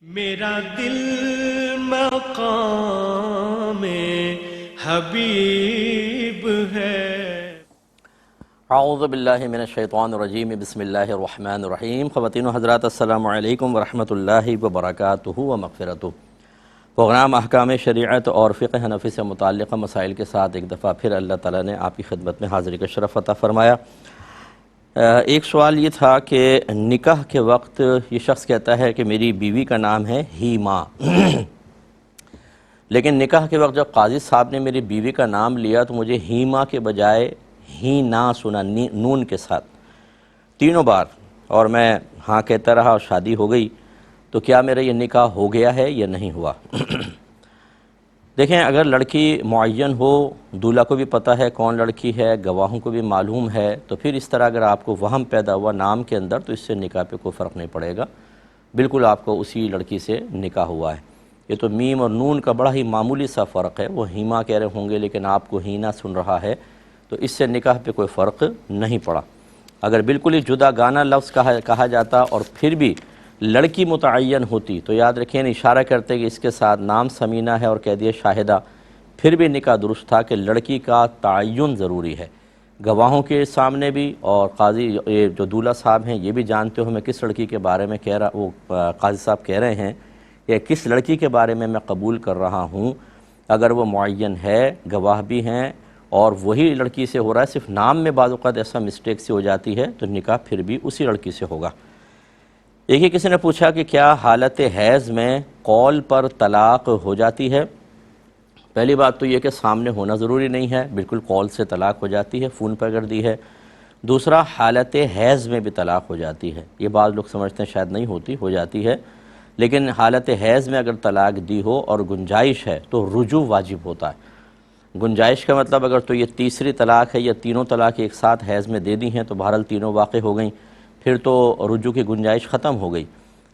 میرا دل مقام حبیب ہے۔ اعوذ باللہ من الشیطان الرجیم، بسم اللہ الرحمن الرحیم۔ خواتین و حضرات، السلام علیکم ورحمۃ اللہ وبرکاتہ و مغفرتہ۔ پروگرام احکام شریعت اور فقہ حنفی سے متعلقہ مسائل کے ساتھ ایک دفعہ پھر اللہ تعالیٰ نے آپ کی خدمت میں حاضری کا شرف عطا فرمایا۔ ایک سوال یہ تھا کہ نکاح کے وقت یہ شخص کہتا ہے کہ میری بیوی کا نام ہے ہیما، لیکن نکاح کے وقت جب قاضی صاحب نے میری بیوی کا نام لیا تو مجھے ہیما کے بجائے ہینا سنا، نون کے ساتھ تینوں بار، اور میں ہاں کہتا رہا اور شادی ہو گئی، تو کیا میرا یہ نکاح ہو گیا ہے یا نہیں ہوا؟ دیکھیں، اگر لڑکی معین ہو، دولہا کو بھی پتہ ہے کون لڑکی ہے، گواہوں کو بھی معلوم ہے، تو پھر اس طرح اگر آپ کو وہم پیدا ہوا نام کے اندر تو اس سے نکاح پہ کوئی فرق نہیں پڑے گا، بالکل آپ کو اسی لڑکی سے نکاح ہوا ہے۔ یہ تو میم اور نون کا بڑا ہی معمولی سا فرق ہے، وہ ہیما کہہ رہے ہوں گے لیکن آپ کو ہینا سن رہا ہے، تو اس سے نکاح پہ کوئی فرق نہیں پڑا۔ اگر بالکل ہی جدا گانا لفظ کہا جاتا اور پھر بھی لڑکی متعین ہوتی تو یاد رکھیں، اشارہ کرتے کہ اس کے ساتھ نام سمینہ ہے اور کہہ دیا شاہدہ، پھر بھی نکاح درست تھا کہ لڑکی کا تعین ضروری ہے، گواہوں کے سامنے بھی، اور قاضی یہ جو دولہا صاحب ہیں یہ بھی جانتے ہو میں کس لڑکی کے بارے میں کہہ رہا، وہ قاضی صاحب کہہ رہے ہیں کہ کس لڑکی کے بارے میں قبول کر رہا ہوں۔ اگر وہ معین ہے، گواہ بھی ہیں، اور وہی لڑکی سے ہو رہا ہے، صرف نام میں بعض اوقات ایسا مسٹیک سی ہو جاتی ہے، تو نکاح پھر بھی اسی لڑکی سے ہوگا۔ ایک ہی کسی نے پوچھا کہ کیا حالت حیض میں قول پر طلاق ہو جاتی ہے؟ پہلی بات تو یہ کہ سامنے ہونا ضروری نہیں ہے، بالکل قول سے طلاق ہو جاتی ہے، فون پر کر دی ہے۔ دوسرا، حالت حیض میں بھی طلاق ہو جاتی ہے، یہ بعض لوگ سمجھتے ہیں شاید نہیں ہوتی، ہو جاتی ہے، لیکن حالت حیض میں اگر طلاق دی ہو اور گنجائش ہے تو رجوع واجب ہوتا ہے۔ گنجائش کا مطلب اگر تو یہ تیسری طلاق ہے یا تینوں طلاق ایک ساتھ حیض میں دے دی ہیں تو بہرحال تینوں واقع ہو گئیں، پھر تو رجوع کی گنجائش ختم ہو گئی۔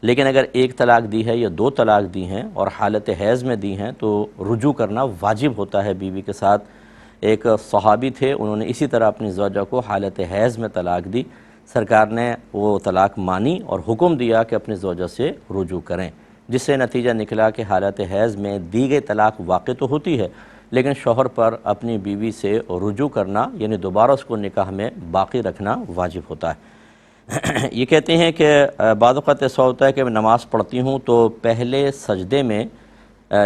لیکن اگر ایک طلاق دی ہے یا دو طلاق دی ہیں اور حالت حیض میں دی ہیں تو رجوع کرنا واجب ہوتا ہے بیوی کے ساتھ۔ ایک صحابی تھے، انہوں نے اسی طرح اپنی زوجہ کو حالت حیض میں طلاق دی، سرکار نے وہ طلاق مانی اور حکم دیا کہ اپنی زوجہ سے رجوع کریں، جس سے نتیجہ نکلا کہ حالت حیض میں دی گئی طلاق واقع تو ہوتی ہے، لیکن شوہر پر اپنی بیوی سے رجوع کرنا یعنی دوبارہ اس کو نکاح میں باقی رکھنا واجب ہوتا ہے۔ یہ کہتے ہیں کہ بعض اوقات ایسا ہوتا ہے کہ میں نماز پڑھتی ہوں تو پہلے سجدے میں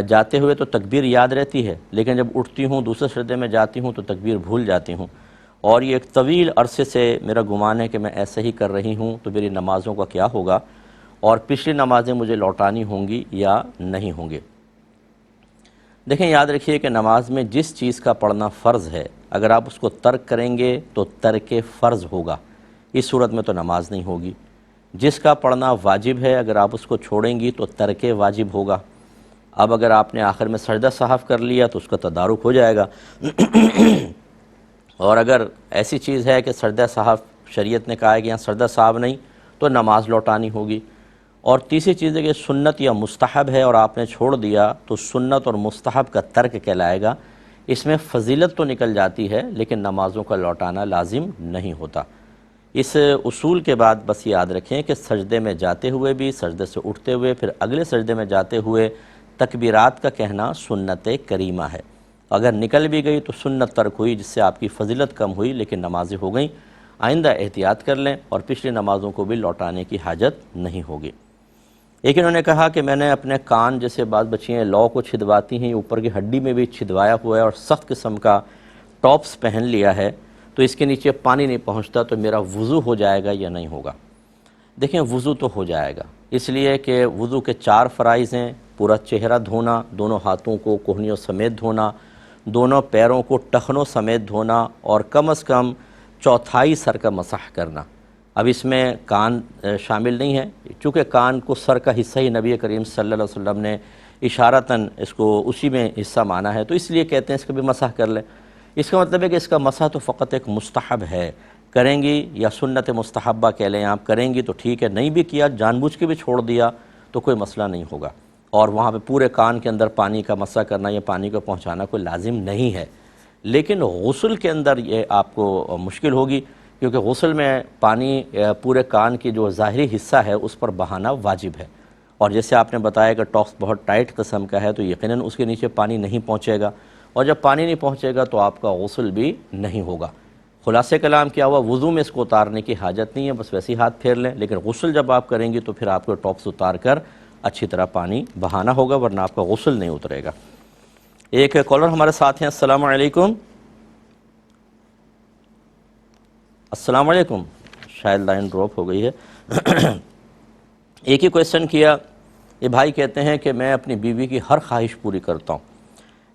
جاتے ہوئے تو تکبیر یاد رہتی ہے، لیکن جب اٹھتی ہوں دوسرے سجدے میں جاتی ہوں تو تکبیر بھول جاتی ہوں، اور یہ ایک طویل عرصے سے میرا گمان ہے کہ میں ایسے ہی کر رہی ہوں، تو میری نمازوں کا کیا ہوگا، اور پچھلی نمازیں مجھے لوٹانی ہوں گی یا نہیں ہوں گی؟ دیکھیں، یاد رکھیے کہ نماز میں جس چیز کا پڑھنا فرض ہے اگر آپ اس کو ترک کریں گے تو ترک فرض ہوگا، اس صورت میں تو نماز نہیں ہوگی۔ جس کا پڑھنا واجب ہے اگر آپ اس کو چھوڑیں گی تو ترک واجب ہوگا۔ اب اگر آپ نے آخر میں سجدہ سہو کر لیا تو اس کا تدارک ہو جائے گا، اور اگر ایسی چیز ہے کہ سجدہ سہو شریعت نے کہا ہے کہ یہاں سجدہ سہو نہیں تو نماز لوٹانی ہوگی۔ اور تیسری چیز ہے کہ سنت یا مستحب ہے اور آپ نے چھوڑ دیا تو سنت اور مستحب کا ترک کہلائے گا، اس میں فضیلت تو نکل جاتی ہے لیکن نمازوں کا لوٹانا لازم نہیں ہوتا۔ اس اصول کے بعد بس یاد رکھیں کہ سجدے میں جاتے ہوئے بھی، سجدے سے اٹھتے ہوئے، پھر اگلے سجدے میں جاتے ہوئے تکبیرات کا کہنا سنت کریمہ ہے۔ اگر نکل بھی گئی تو سنت ترک ہوئی جس سے آپ کی فضیلت کم ہوئی لیکن نمازیں ہو گئیں۔ آئندہ احتیاط کر لیں اور پچھلی نمازوں کو بھی لوٹانے کی حاجت نہیں ہوگی۔ ایک انہوں نے کہا کہ میں نے اپنے کان، جیسے بعض بچیاں لو کو چھدواتی ہیں، اوپر کی ہڈی میں بھی چھدوایا ہوا ہے اور سخت قسم کا ٹاپس پہن لیا ہے، تو اس کے نیچے پانی نہیں پہنچتا تو میرا وضو ہو جائے گا یا نہیں ہوگا؟ دیکھیں، وضو تو ہو جائے گا، اس لیے کہ وضو کے 4 فرائض ہیں: پورا چہرہ دھونا، دونوں ہاتھوں کو کوہنیوں سمیت دھونا، دونوں پیروں کو ٹخنوں سمیت دھونا، اور کم از کم چوتھائی سر کا مسح کرنا۔ اب اس میں کان شامل نہیں ہے، چونکہ کان کو سر کا حصہ ہی نبی کریم صلی اللہ علیہ وسلم نے اشارتاً اس کو اسی میں حصہ مانا ہے، تو اس لیے کہتے ہیں اس کا بھی مسح کر لیں۔ اس کا مطلب ہے کہ اس کا مسح تو فقط ایک مستحب ہے، کریں گی یا سنت مستحبہ کہہ لیں آپ، کریں گی تو ٹھیک ہے، نہیں بھی کیا، جان بوجھ کے بھی چھوڑ دیا تو کوئی مسئلہ نہیں ہوگا، اور وہاں پہ پورے کان کے اندر پانی کا مسح کرنا یا پانی کو پہنچانا کوئی لازم نہیں ہے۔ لیکن غسل کے اندر یہ آپ کو مشکل ہوگی، کیونکہ غسل میں پانی پورے کان کی جو ظاہری حصہ ہے اس پر بہانا واجب ہے، اور جیسے آپ نے بتایا کہ ٹاپس بہت ٹائٹ قسم کا ہے تو یقیناً اس کے نیچے پانی نہیں پہنچے گا، اور جب پانی نہیں پہنچے گا تو آپ کا غسل بھی نہیں ہوگا۔ خلاصہ کلام کیا ہوا، وضو میں اس کو اتارنے کی حاجت نہیں ہے، بس ویسے ہی ہاتھ پھیر لیں، لیکن غسل جب آپ کریں گے تو پھر آپ کو ٹاپس اتار کر اچھی طرح پانی بہانا ہوگا، ورنہ آپ کا غسل نہیں اترے گا۔ ایک کالر ہمارے ساتھ ہیں، السلام علیکم۔ السلام علیکم، شاید لائن ڈراپ ہو گئی ہے۔ ایک ہی کویسچن کیا، یہ بھائی کہتے ہیں کہ میں اپنی بیوی کی ہر خواہش پوری کرتا ہوں،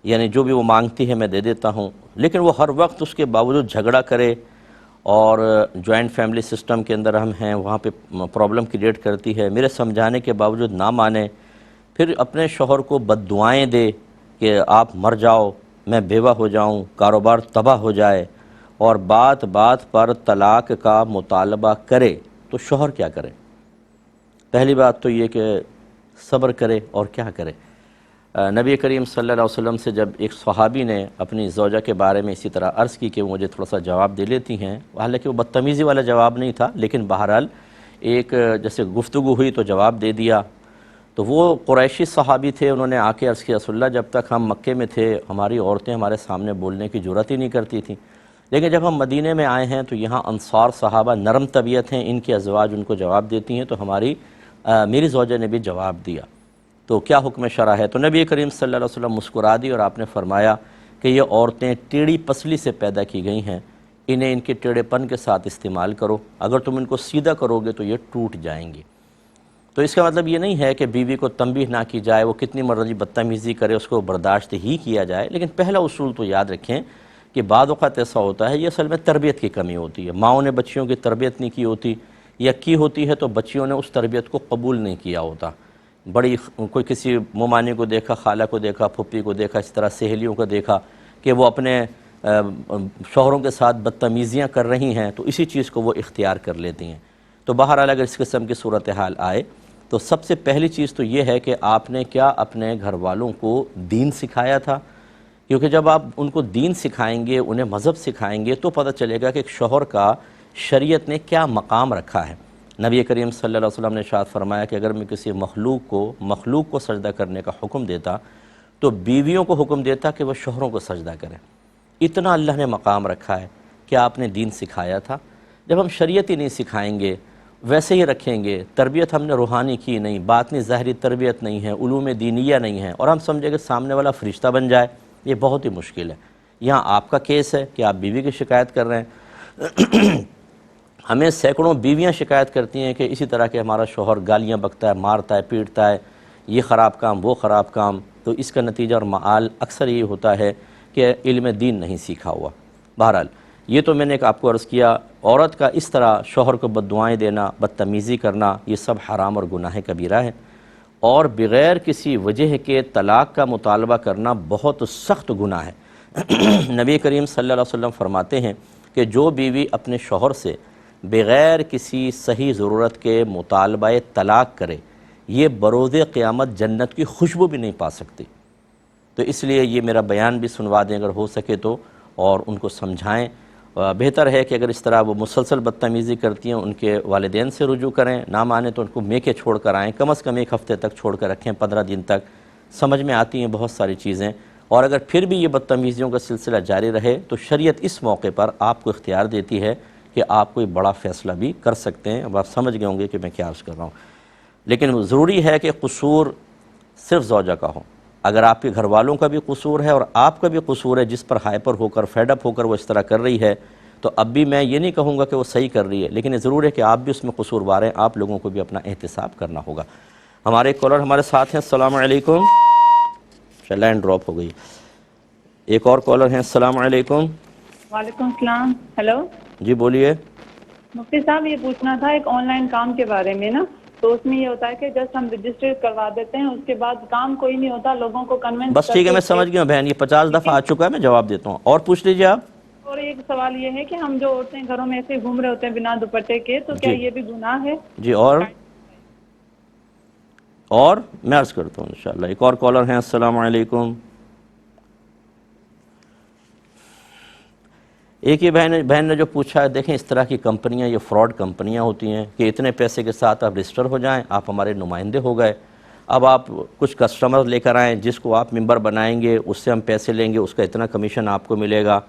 یعنی جو بھی وہ مانگتی ہے میں دے دیتا ہوں، لیکن وہ ہر وقت اس کے باوجود جھگڑا کرے، اور جوائنٹ فیملی سسٹم کے اندر ہم ہیں وہاں پہ پرابلم کریٹ کرتی ہے، میرے سمجھانے کے باوجود نہ مانے، پھر اپنے شوہر کو بد دعائیں دے کہ آپ مر جاؤ، میں بیوہ ہو جاؤں، کاروبار تباہ ہو جائے، اور بات بات پر طلاق کا مطالبہ کرے، تو شوہر کیا کرے؟ پہلی بات تو یہ کہ صبر کرے، اور کیا کرے؟ نبی کریم صلی اللہ علیہ وسلم سے جب ایک صحابی نے اپنی زوجہ کے بارے میں اسی طرح عرض کی کہ وہ مجھے تھوڑا سا جواب دے لیتی ہیں، حالانکہ وہ بدتمیزی والا جواب نہیں تھا، لیکن بہرحال ایک جیسے گفتگو ہوئی تو جواب دے دیا، تو وہ قریشی صحابی تھے، انہوں نے آ کے عرض کیا رسول اللہ جب تک ہم مکے میں تھے ہماری عورتیں ہمارے سامنے بولنے کی جرات ہی نہیں کرتی تھیں، لیکن جب ہم مدینے میں آئے ہیں تو یہاں انصار صحابہ نرم طبیعت ہیں، ان کی ازواج ان کو جواب دیتی ہیں، تو میری زوجہ نے بھی جواب دیا، تو کیا حکم شرع ہے؟ تو نبی کریم صلی اللہ علیہ وسلم مسکرا دی اور آپ نے فرمایا کہ یہ عورتیں ٹیڑھی پسلی سے پیدا کی گئی ہیں، انہیں ان کے ٹیڑھے پن کے ساتھ استعمال کرو، اگر تم ان کو سیدھا کرو گے تو یہ ٹوٹ جائیں گی۔ تو اس کا مطلب یہ نہیں ہے کہ بیوی کو تنبیہ نہ کی جائے، وہ کتنی مرضی بدتمیزی کرے اس کو برداشت ہی کیا جائے، لیکن پہلا اصول تو یاد رکھیں کہ بعض اوقات ایسا ہوتا ہے، یہ اصل میں تربیت کی کمی ہوتی ہے، ماؤں نے بچیوں کی تربیت نہیں کی ہوتی، یا کی ہوتی ہے تو بچیوں نے اس تربیت کو قبول نہیں کیا ہوتا، کوئی کسی ممانی کو دیکھا، خالہ کو دیکھا، پھپھی کو دیکھا، اس طرح سہیلیوں کو دیکھا کہ وہ اپنے شوہروں کے ساتھ بدتمیزیاں کر رہی ہیں، تو اسی چیز کو وہ اختیار کر لیتی ہیں۔ تو بہرحال اگر اس قسم کی صورتحال آئے تو سب سے پہلی چیز تو یہ ہے کہ آپ نے کیا اپنے گھر والوں کو دین سکھایا تھا، کیونکہ جب آپ ان کو دین سکھائیں گے، انہیں مذہب سکھائیں گے، تو پتہ چلے گا کہ ایک شوہر کا شریعت نے کیا مقام رکھا ہے۔ نبی کریم صلی اللہ علیہ وسلم نے ارشاد فرمایا کہ اگر میں کسی مخلوق کو سجدہ کرنے کا حکم دیتا تو بیویوں کو حکم دیتا کہ وہ شوہروں کو سجدہ کریں، اتنا اللہ نے مقام رکھا ہے کہ آپ نے دین سکھایا تھا۔ جب ہم شریعت ہی نہیں سکھائیں گے، ویسے ہی رکھیں گے، تربیت ہم نے روحانی کی نہیں، باطنی ظاہری تربیت نہیں ہے، علوم دینیہ نہیں ہے، اور ہم سمجھیں کہ سامنے والا فرشتہ بن جائے، یہ بہت ہی مشکل ہے۔ یہاں آپ کا کیس ہے کہ آپ بیوی کی شکایت کر رہے ہیں، ہمیں سینکڑوں بیویاں شکایت کرتی ہیں کہ اسی طرح کہ ہمارا شوہر گالیاں بکتا ہے، مارتا ہے، پیٹتا ہے، یہ خراب کام، وہ خراب کام، تو اس کا نتیجہ اور معال اکثر یہ ہوتا ہے کہ علم دین نہیں سیکھا ہوا۔ بہرحال یہ تو میں نے آپ کو عرض کیا، عورت کا اس طرح شوہر کو بد دعائیں دینا، بدتمیزی کرنا، یہ سب حرام اور گناہ کبیرہ ہے، اور بغیر کسی وجہ کے طلاق کا مطالبہ کرنا بہت سخت گناہ ہے۔ نبی کریم صلی اللہ علیہ وسلم فرماتے ہیں کہ جو بیوی اپنے شوہر سے بغیر کسی صحیح ضرورت کے مطالبہ طلاق کرے، یہ بروز قیامت جنت کی خوشبو بھی نہیں پا سکتی۔ تو اس لیے یہ میرا بیان بھی سنوا دیں اگر ہو سکے تو، اور ان کو سمجھائیں۔ بہتر ہے کہ اگر اس طرح وہ مسلسل بدتمیزی کرتی ہیں، ان کے والدین سے رجوع کریں، نہ مانے تو ان کو میکے چھوڑ کر آئیں، کم از کم 1 ہفتے تک چھوڑ کر رکھیں، 15 دن تک، سمجھ میں آتی ہیں بہت ساری چیزیں۔ اور اگر پھر بھی یہ بدتمیزیوں کا سلسلہ جاری رہے تو شریعت اس موقع پر آپ کو اختیار دیتی ہے کہ آپ کوئی بڑا فیصلہ بھی کر سکتے ہیں۔ اب آپ سمجھ گئے ہوں گے کہ میں کیا عرض کر رہا ہوں، لیکن ضروری ہے کہ قصور صرف زوجہ کا ہو۔ اگر آپ کے گھر والوں کا بھی قصور ہے اور آپ کا بھی قصور ہے، جس پر ہائپر ہو کر، فیڈ اپ ہو کر وہ اس طرح کر رہی ہے، تو اب بھی میں یہ نہیں کہوں گا کہ وہ صحیح کر رہی ہے، لیکن یہ ضرور ہے کہ آپ بھی اس میں قصوروار ہیں، آپ لوگوں کو بھی اپنا احتساب کرنا ہوگا۔ ہمارے ایک کالر ہمارے ساتھ ہیں، السلام علیکم، لائن ڈراپ ہو گئی، ایک اور کالر ہیں، السلام علیکم۔ وعلیکم السلام، ہیلو جی بولیے۔ مفتی صاحب، یہ پوچھنا تھا ایک آن لائن کام کے بارے میں نا، تو اس میں یہ ہوتا ہے کہ جسٹ ہم رجسٹر کروا دیتے ہیں، اس کے بعد کام کوئی نہیں ہوتا، لوگوں کو کنونس بس کر ٹھیک ہے، کے میں سمجھ گیا ہوں بہن، یہ 50 دفعہ آ چکا ہے، میں جواب دیتا ہوں، اور پوچھ لیجیے آپ۔ اور ایک سوال یہ ہے کہ ہم جو عورتیں گھروں میں ایسے گھوم رہے ہوتے ہیں بنا دوپٹے کے، تو کیا جی یہ بھی گناہ ہے؟ جی، اور میں عرض کرتا ہوں انشاءاللہ۔ ایک اور کالر ہیں، السلام علیکم۔ ایک یہ بہن نے جو پوچھا ہے، دیکھیں اس طرح کی کمپنیاں، یہ فراڈ کمپنیاں ہوتی ہیں کہ اتنے پیسے کے ساتھ آپ رجسٹر ہو جائیں، آپ ہمارے نمائندے ہو گئے، اب آپ کچھ کسٹمر لے کر آئیں، جس کو آپ ممبر بنائیں گے اس سے ہم پیسے لیں گے، اس کا اتنا کمیشن آپ کو ملے گا،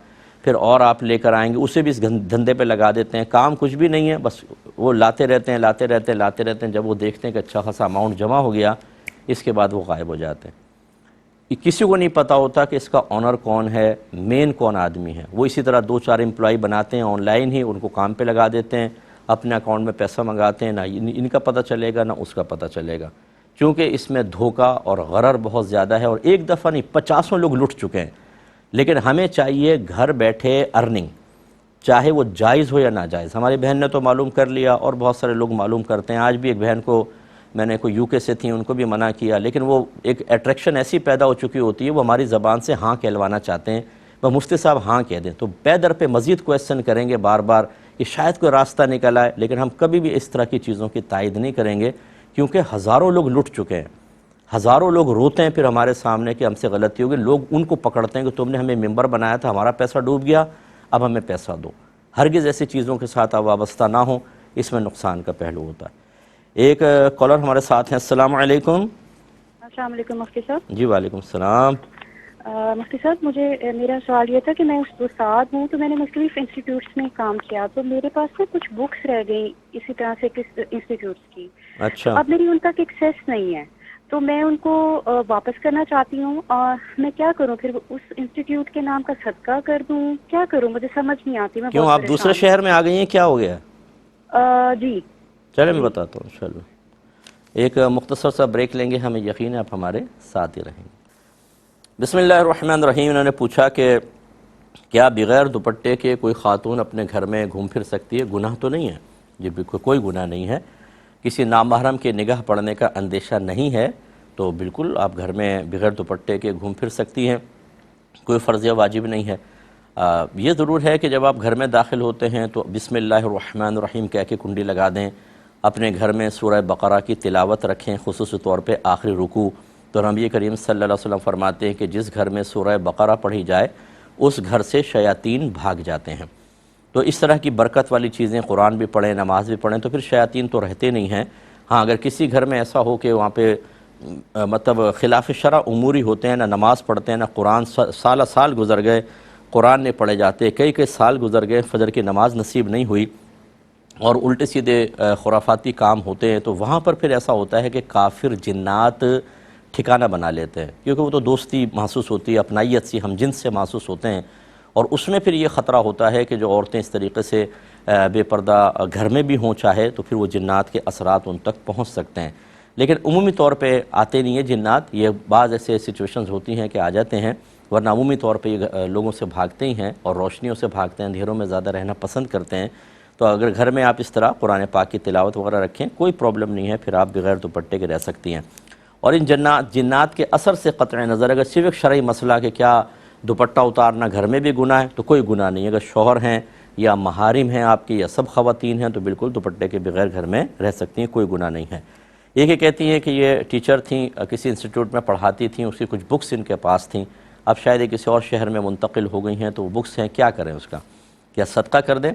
پھر اور آپ لے کر آئیں گے اسے بھی اس دھندے پہ لگا دیتے ہیں، کام کچھ بھی نہیں ہے، بس وہ لاتے رہتے ہیں، جب وہ دیکھتے ہیں کہ اچھا خاصا اماؤنٹ جمع ہو گیا، اس کے بعد وہ غائب ہو جاتے ہیں۔ کسی کو نہیں پتہ ہوتا کہ اس کا آنر کون ہے، مین کون آدمی ہے۔ وہ اسی طرح 2-4 امپلائی بناتے ہیں آن لائن ہی، ان کو کام پہ لگا دیتے ہیں، اپنے اکاؤنٹ میں پیسہ منگاتے ہیں، نہ ان کا پتہ چلے گا نہ اس کا پتہ چلے گا، کیونکہ اس میں دھوکہ اور غرر بہت زیادہ ہے، اور ایک دفعہ نہیں 50 لوگ لٹ چکے ہیں۔ لیکن ہمیں چاہیے گھر بیٹھے ارننگ، چاہے وہ جائز ہو یا ناجائز۔ ہماری بہن نے تو معلوم کر لیا، اور بہت سارے لوگ معلوم کرتے ہیں۔ آج بھی ایک بہن کو میں نے کوئی UK سے تھیں، ان کو بھی منع کیا، لیکن وہ ایک اٹریکشن ایسی پیدا ہو چکی ہوتی ہے، وہ ہماری زبان سے ہاں کہلوانا چاہتے ہیں، وہ مفتی صاحب ہاں کہہ دیں، تو بے در پہ مزید کویسچن کریں گے بار بار کہ شاید کوئی راستہ نکل آئے، لیکن ہم کبھی بھی اس طرح کی چیزوں کی تائید نہیں کریں گے، کیونکہ ہزاروں لوگ لٹ چکے ہیں، ہزاروں لوگ روتے ہیں پھر ہمارے سامنے کہ ہم سے غلطی ہوگی۔ لوگ ان کو پکڑتے ہیں کہ تم نے ہمیں ممبر بنایا تھا، ہمارا پیسہ ڈوب گیا، اب ہمیں پیسہ دو۔ ہرگز ایسی چیزوں کے ساتھ آپ وابستہ نہ ہوں، اس میں نقصان کا پہلو ہوتا ہے۔ ایک کالر ہمارے ساتھ ہیں۔ السلام علیکم۔ السلام علیکم مفتی صاحب۔ جی وعلیکم السلام۔ مفتی صاحب، میرا سوال یہ تھا کہ میں استاد ہوں، تو میں نے مختلف انسٹیٹیوٹس میں کام کیا، تو میرے پاس سے کچھ بکس رہ گئی اسی طرح سے کس انسٹیٹیوٹس کی، اچھا، اب میری ان تک ایکسیس نہیں ہے، تو میں ان کو واپس کرنا چاہتی ہوں، اور میں کیا کروں پھر؟ اس انسٹیٹیوٹ کے نام کا صدقہ کر دوں؟ کیا کروں؟ مجھے سمجھ نہیں آتی، میں کیوں بہت آپ دوسرے شہر میں آ گئی ہیں؟ کیا ہو گیا؟ جی چلے میں بتاتا ہوں انشاءاللہ۔ ایک مختصر سا بریک لیں گے، ہمیں یقین ہے آپ ہمارے ساتھ ہی رہیں گے۔ بسم اللہ الرحمن الرحیم۔ انہوں نے پوچھا کہ کیا بغیر دوپٹے کے کوئی خاتون اپنے گھر میں گھوم پھر سکتی ہے؟ گناہ تو نہیں ہے جی، بالکل کوئی گناہ نہیں ہے، کسی نامحرم کے نگاہ پڑنے کا اندیشہ نہیں ہے، تو بالکل آپ گھر میں بغیر دوپٹے کے گھوم پھر سکتی ہیں، کوئی فرض یا واجب نہیں ہے۔ یہ ضرور ہے کہ جب آپ گھر میں داخل ہوتے ہیں تو بسم اللہ الرحمن الرحیم کہہ کے کنڈی لگا دیں، اپنے گھر میں سورہ بقرہ کی تلاوت رکھیں، خصوصی طور پہ آخری رکوع۔ تو نبی کریم صلی اللہ علیہ وسلم فرماتے ہیں کہ جس گھر میں سورہ بقرہ پڑھی جائے اس گھر سے شیاطین بھاگ جاتے ہیں۔ تو اس طرح کی برکت والی چیزیں، قرآن بھی پڑھیں، نماز بھی پڑھیں، تو پھر شیاطین تو رہتے نہیں ہیں۔ ہاں اگر کسی گھر میں ایسا ہو کہ وہاں پہ مطلب خلاف شرع اموری ہوتے ہیں، نہ نماز پڑھتے ہیں، نہ قرآن، سال گزر گئے قرآن نہیں پڑھے جاتے، کئی سال گزر گئے فجر کی نماز نصیب نہیں ہوئی، اور الٹے سیدھے خرافاتی کام ہوتے ہیں، تو وہاں پر پھر ایسا ہوتا ہے کہ کافر جنات ٹھکانہ بنا لیتے ہیں، کیونکہ وہ تو دوستی محسوس ہوتی ہے، اپنائیت سی، ہم جنس سے محسوس ہوتے ہیں، اور اس میں پھر یہ خطرہ ہوتا ہے کہ جو عورتیں اس طریقے سے بے پردہ گھر میں بھی ہوں چاہے، تو پھر وہ جنات کے اثرات ان تک پہنچ سکتے ہیں۔ لیکن عمومی طور پہ آتے نہیں ہیں جنات، یہ بعض ایسے سچویشنز ہوتی ہیں کہ آ جاتے ہیں، ورنہ عمومی طور پہ یہ لوگوں سے بھاگتے ہی ہیں، اور روشنیوں سے بھاگتے ہیں، اندھیروں میں زیادہ رہنا پسند کرتے ہیں۔ تو اگر گھر میں آپ اس طرح قرآن پاک کی تلاوت وغیرہ رکھیں، کوئی پرابلم نہیں ہے، پھر آپ بغیر دوپٹے کے رہ سکتی ہیں۔ اور ان جنات کے اثر سے قطع نظر اگر صرف ایک شرعی مسئلہ کہ کیا دوپٹہ اتارنا گھر میں بھی گناہ ہے، تو کوئی گناہ نہیں ہے۔ اگر شوہر ہیں یا محارم ہیں آپ کی، یا سب خواتین ہیں، تو بالکل دوپٹے کے بغیر گھر میں رہ سکتی ہیں، کوئی گناہ نہیں ہے۔ ایک یہ کہتی ہیں کہ یہ ٹیچر تھیں، کسی انسٹیٹیوٹ میں پڑھاتی تھیں، اس کی کچھ بکس ان کے پاس تھیں، اب شاید یہ کسی اور شہر میں منتقل ہو گئی ہیں، تو وہ بکس ہیں، کیا کریں اس کا؟ کیا صدقہ کر دیں؟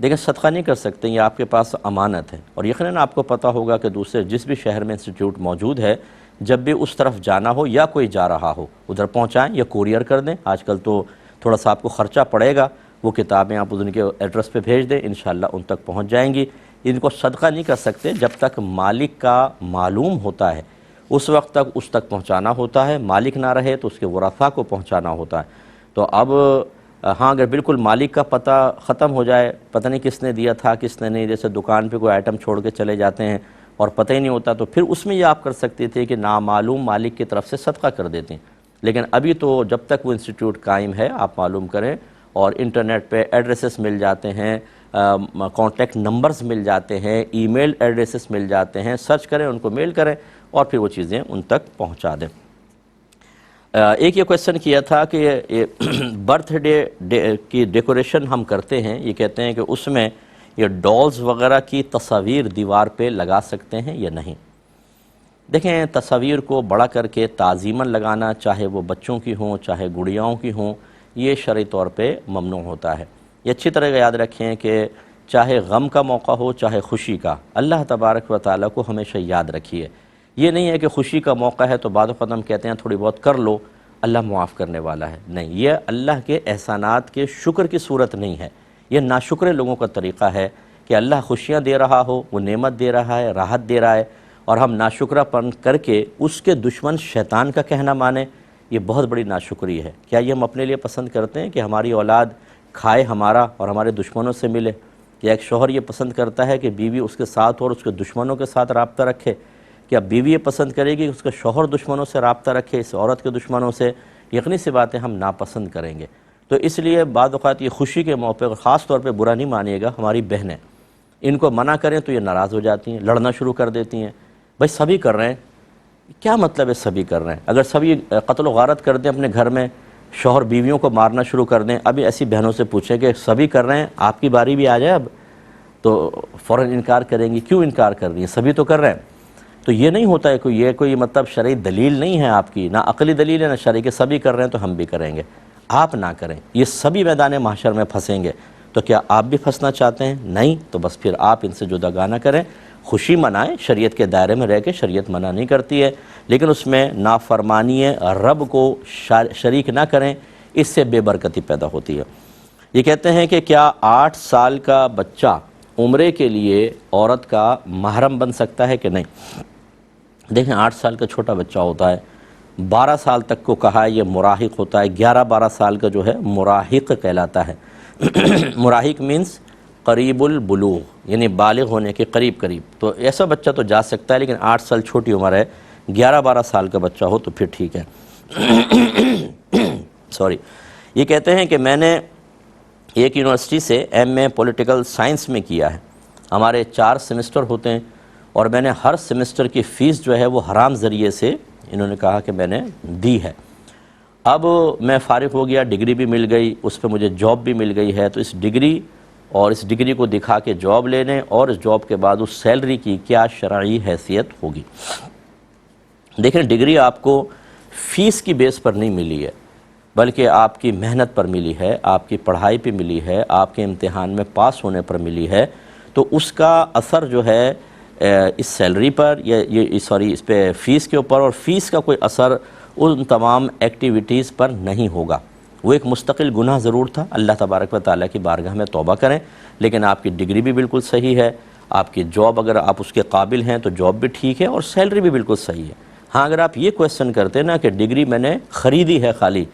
دیکھیں صدقہ نہیں کر سکتے، یہ آپ کے پاس امانت ہے، اور یقیناً آپ کو پتہ ہوگا کہ دوسرے جس بھی شہر میں انسٹیٹیوٹ موجود ہے، جب بھی اس طرف جانا ہو یا کوئی جا رہا ہو، ادھر پہنچائیں یا کوریئر کر دیں۔ آج کل تو تھوڑا سا آپ کو خرچہ پڑے گا، وہ کتابیں آپ ان کے ایڈریس پہ بھیج دیں، انشاءاللہ ان تک پہنچ جائیں گی۔ ان کو صدقہ نہیں کر سکتے جب تک مالک کا معلوم ہوتا ہے، اس وقت تک اس تک پہنچانا ہوتا ہے، مالک نہ رہے تو اس کے ورثاء کو پہنچانا ہوتا ہے۔ تو اب ہاں اگر بالکل مالک کا پتہ ختم ہو جائے، پتہ نہیں کس نے دیا تھا کس نے نہیں، جیسے دکان پہ کوئی آئٹم چھوڑ کے چلے جاتے ہیں اور پتہ ہی نہیں ہوتا، تو پھر اس میں یہ آپ کر سکتے تھے کہ نامعلوم مالک کی طرف سے صدقہ کر دیتے ہیں۔ لیکن ابھی تو جب تک وہ انسٹیٹیوٹ قائم ہے آپ معلوم کریں، اور انٹرنیٹ پہ ایڈریسز مل جاتے ہیں، کانٹیکٹ نمبرز مل جاتے ہیں، ای میل ایڈریسز مل جاتے ہیں، سرچ کریں، ان کو میل کریں، اور پھر وہ چیزیں ان تک پہنچا دیں۔ ایک یہ کویسچن کیا تھا کہ برتھ ڈے کی ڈیکوریشن ہم کرتے ہیں، یہ کہتے ہیں کہ اس میں یہ ڈالز وغیرہ کی تصاویر دیوار پہ لگا سکتے ہیں یا نہیں؟ دیکھیں تصاویر کو بڑا کر کے تعظیماً لگانا، چاہے وہ بچوں کی ہوں چاہے گڑیاؤں کی ہوں، یہ شرعی طور پہ ممنوع ہوتا ہے۔ یہ اچھی طرح یاد رکھیں کہ چاہے غم کا موقع ہو چاہے خوشی کا، اللہ تبارک و تعالیٰ کو ہمیشہ یاد رکھیے۔ یہ نہیں ہے کہ خوشی کا موقع ہے تو بعد وقت ہم کہتے ہیں تھوڑی بہت کر لو، اللہ معاف کرنے والا ہے، نہیں، یہ اللہ کے احسانات کے شکر کی صورت نہیں ہے، یہ ناشکر لوگوں کا طریقہ ہے کہ اللہ خوشیاں دے رہا ہو، وہ نعمت دے رہا ہے، راحت دے رہا ہے، اور ہم ناشکرہ پن کر کے اس کے دشمن شیطان کا کہنا مانیں، یہ بہت بڑی ناشکری ہے۔ کیا یہ ہم اپنے لیے پسند کرتے ہیں کہ ہماری اولاد کھائے ہمارا اور ہمارے دشمنوں سے ملے؟ کیا ایک شوہر یہ پسند کرتا ہے کہ بیوی اس کے ساتھ اور اس کے دشمنوں کے ساتھ رابطہ رکھے؟ کیا بیوی یہ پسند کرے گی کہ اس کا شوہر دشمنوں سے رابطہ رکھے، اس عورت کے دشمنوں سے؟ یقینی سی باتیں ہم ناپسند کریں گے۔ تو اس لیے بعض اوقات یہ خوشی کے موقع پر خاص طور پہ برا نہیں مانیے گا، ہماری بہنیں ان کو منع کریں تو یہ ناراض ہو جاتی ہیں، لڑنا شروع کر دیتی ہیں، بھائی سبھی کر رہے ہیں، کیا مطلب ہے سبھی کر رہے ہیں؟ اگر سبھی قتل و غارت کر دیں اپنے گھر میں، شوہر بیویوں کو مارنا شروع کر دیں، ابھی ایسی بہنوں سے پوچھیں کہ سبھی کر رہے ہیں، آپ کی باری بھی آ جائے اب، تو فوراً انکار کریں گی، کیوں انکار کر رہی ہیں؟ سبھی تو کر رہے ہیں۔ تو یہ نہیں ہوتا ہے یہ کوئی مطلب شرعی دلیل نہیں ہے آپ کی، نہ عقلی دلیل ہے نہ شرعی، کہ سبھی کر رہے ہیں تو ہم بھی کریں گے، آپ نہ کریں، یہ سبھی میدان محشر میں پھنسیں گے۔ تو کیا آپ بھی پھنسنا چاہتے ہیں؟ نہیں، تو بس پھر آپ ان سے جداگانہ کریں، خوشی منائیں، شریعت کے دائرے میں رہ کے، شریعت منع نہیں کرتی ہے، لیکن اس میں نافرمانی رب کو شریک نہ کریں، اس سے بے برکتی پیدا ہوتی ہے۔ یہ کہتے ہیں کہ کیا 8 سال کا بچہ عمرے کے لیے عورت کا محرم بن سکتا ہے کہ نہیں؟ دیکھیں 8 سال کا چھوٹا بچہ ہوتا ہے، 12 سال تک کو کہا ہے یہ مراہق ہوتا ہے، 11-12 سال کا جو ہے مراہق کہلاتا ہے۔ مراہق مینس قریب البلوغ، یعنی بالغ ہونے کے قریب، تو ایسا بچہ تو جا سکتا ہے، لیکن 8 سال چھوٹی عمر ہے، 11-12 سال کا بچہ ہو تو پھر ٹھیک ہے۔ سوری، یہ کہتے ہیں کہ میں نے ایک یونیورسٹی سے ایم اے پولیٹیکل سائنس میں کیا ہے، ہمارے 4 سیمسٹر ہوتے ہیں، اور میں نے ہر سیمسٹر کی فیس جو ہے وہ حرام ذریعے سے انہوں نے کہا کہ میں نے دی ہے۔ اب میں فارغ ہو گیا، ڈگری بھی مل گئی، اس پہ مجھے جاب بھی مل گئی ہے، تو اس ڈگری اور اس ڈگری کو دکھا کے جاب لینے اور اس جاب کے بعد اس سیلری کی کیا شرعی حیثیت ہوگی؟ دیکھیں ڈگری آپ کو فیس کی بیس پر نہیں ملی ہے، بلکہ آپ کی محنت پر ملی ہے، آپ کی پڑھائی پہ ملی ہے، آپ کے امتحان میں پاس ہونے پر ملی ہے، تو اس کا اثر جو ہے اس سیلری پر یا اس پہ فیس کے اوپر، اور فیس کا کوئی اثر ان تمام ایکٹیویٹیز پر نہیں ہوگا۔ وہ ایک مستقل گناہ ضرور تھا، اللہ تبارک و تعالیٰ کی بارگاہ میں توبہ کریں، لیکن آپ کی ڈگری بھی بالکل صحیح ہے، آپ کی جاب اگر آپ اس کے قابل ہیں تو جاب بھی ٹھیک ہے، اور سیلری بھی بالکل صحیح ہے۔ ہاں اگر آپ یہ کویسچن کرتے ہیں نا کہ ڈگری میں نے خریدی ہے خالی،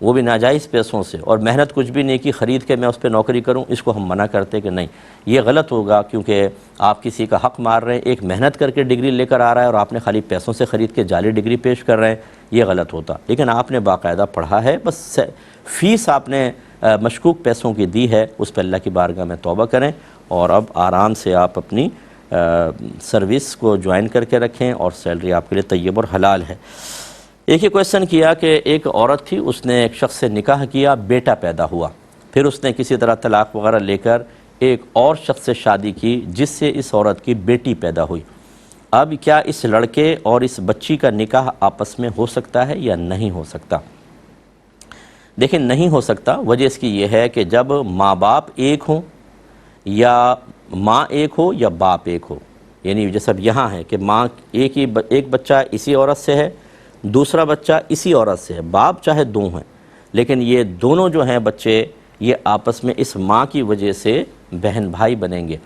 وہ بھی ناجائز پیسوں سے، اور محنت کچھ بھی نہیں کی، خرید کے میں اس پہ نوکری کروں، اس کو ہم منع کرتے کہ نہیں، یہ غلط ہوگا، کیونکہ آپ کسی کا حق مار رہے ہیں، ایک محنت کر کے ڈگری لے کر آ رہا ہے اور آپ نے خالی پیسوں سے خرید کے جعلی ڈگری پیش کر رہے ہیں، یہ غلط ہوتا۔ لیکن آپ نے باقاعدہ پڑھا ہے، بس فیس آپ نے مشکوک پیسوں کی دی ہے، اس پہ اللہ کی بارگاہ میں توبہ کریں، اور اب آرام سے آپ اپنی سروس کو جوائن کر کے رکھیں، اور سیلری آپ کے لیے طیب اور حلال ہے۔ ایک ہی کویسچن کیا کہ ایک عورت تھی، اس نے ایک شخص سے نکاح کیا، بیٹا پیدا ہوا، پھر اس نے کسی طرح طلاق وغیرہ لے کر ایک اور شخص سے شادی کی جس سے اس عورت کی بیٹی پیدا ہوئی۔ اب کیا اس لڑکے اور اس بچی کا نکاح آپس میں ہو سکتا ہے یا نہیں ہو سکتا؟ دیکھیں نہیں ہو سکتا، وجہ اس کی یہ ہے کہ جب ماں باپ ایک ہوں، یا ماں ایک ہو یا باپ ایک ہو، یعنی جیسا یہاں ہے کہ ماں ایک بچہ اسی عورت سے ہے، دوسرا بچہ اسی عورت سے ہے، باپ چاہے دو ہیں، لیکن یہ دونوں جو ہیں بچے یہ آپس میں اس ماں کی وجہ سے بہن بھائی بنیں گے،